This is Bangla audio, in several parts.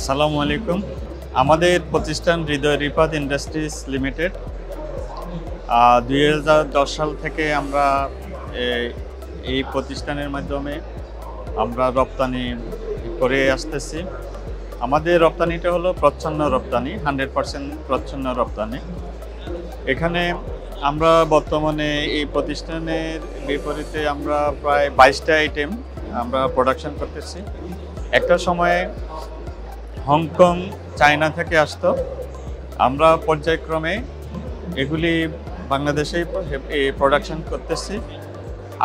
আসসালামু আলাইকুম। আমাদের প্রতিষ্ঠান হৃদয় রিফাত ইন্ডাস্ট্রিজ লিমিটেড 2010 সাল থেকে আমরা এই প্রতিষ্ঠানের মাধ্যমে আমরা রপ্তানি করে আসতেছি। আমাদের রপ্তানিটা হলো প্রচ্ছন্ন রপ্তানি, 100% প্রচ্ছন্ন রপ্তানি। এখানে আমরা বর্তমানে এই প্রতিষ্ঠানের বিপরীতে আমরা প্রায় 22টা আইটেম আমরা প্রোডাকশন করতেছি। একটা সময়ে হংকং, চায়না থেকে আসতো। আমরা পর্যায়ক্রমে এগুলি বাংলাদেশেই প্রোডাকশন করতেছি।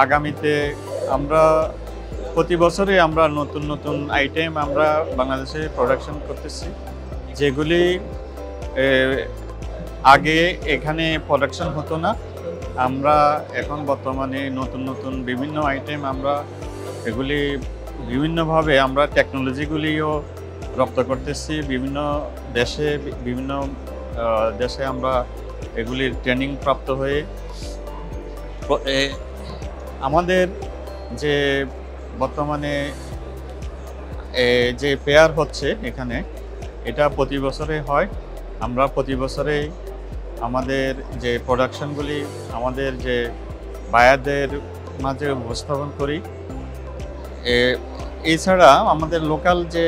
আগামীতে আমরা প্রতি বছরে আমরা নতুন নতুন আইটেম আমরা বাংলাদেশে প্রোডাকশন করতেছি, যেগুলি আগে এখানে প্রোডাকশন হতো না। আমরা এখন বর্তমানে নতুন নতুন বিভিন্ন আইটেম আমরা এগুলি বিভিন্নভাবে আমরা টেকনোলজিগুলিও রপ্ত করতেছি। বিভিন্ন দেশে আমরা এগুলির ট্রেনিং প্রাপ্ত হয়ে আমাদের যে বর্তমানে যে পেয়ার হচ্ছে এখানে, এটা প্রতি বছরে হয়। আমরা প্রতি বছরে আমাদের যে প্রোডাকশনগুলি আমাদের যে বায়ারদের মাঝে উপস্থাপন করি। এছাড়া আমাদের লোকাল যে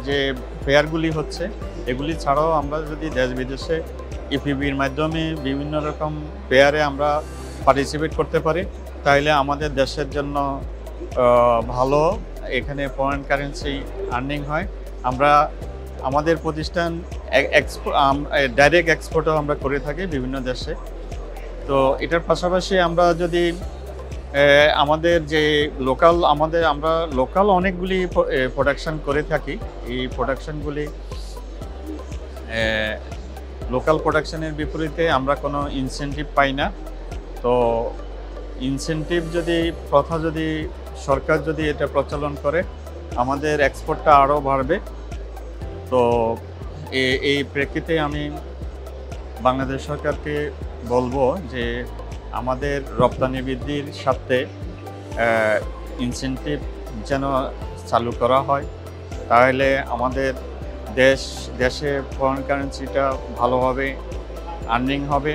যে পেয়ারগুলি হচ্ছে, এগুলি ছাড়াও আমরা যদি দেশ বিদেশে ইপিবির মাধ্যমে বিভিন্ন রকম পেয়ারে আমরা পার্টিসিপেট করতে পারি, তাহলে আমাদের দেশের জন্য ভালো, এখানে ফরেন কারেন্সি আর্নিং হয়। আমাদের প্রতিষ্ঠান ডাইরেক্ট এক্সপোর্টও আমরা করে থাকি বিভিন্ন দেশে। তো এটার পাশাপাশি আমরা যদি আমাদের যে আমরা লোকাল অনেকগুলি প্রোডাকশন করে থাকি। এই প্রোডাকশনগুলি লোকাল প্রোডাকশনের বিপরীতে আমরা কোনো ইনসেনটিভ পাই না। তো ইনসেনটিভ যদি সরকার যদি এটা প্রচলন করে, আমাদের এক্সপোর্টটা আরও বাড়বে। তো এই প্রেক্ষিতে আমি বাংলাদেশ সরকারকে বলবো যে আমাদের রপ্তানি বৃদ্ধির সাথে ইনসেনটিভ যেন চালু করা হয়, তাহলে আমাদের দেশে ফরেন কারেন্সিটা ভালোভাবে আর্নিং হবে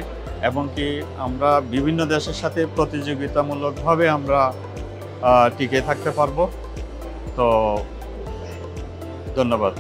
এবং কি আমরা বিভিন্ন দেশের সাথে প্রতিযোগিতামূলকভাবে আমরা টিকে থাকতে পারবো। তো ধন্যবাদ।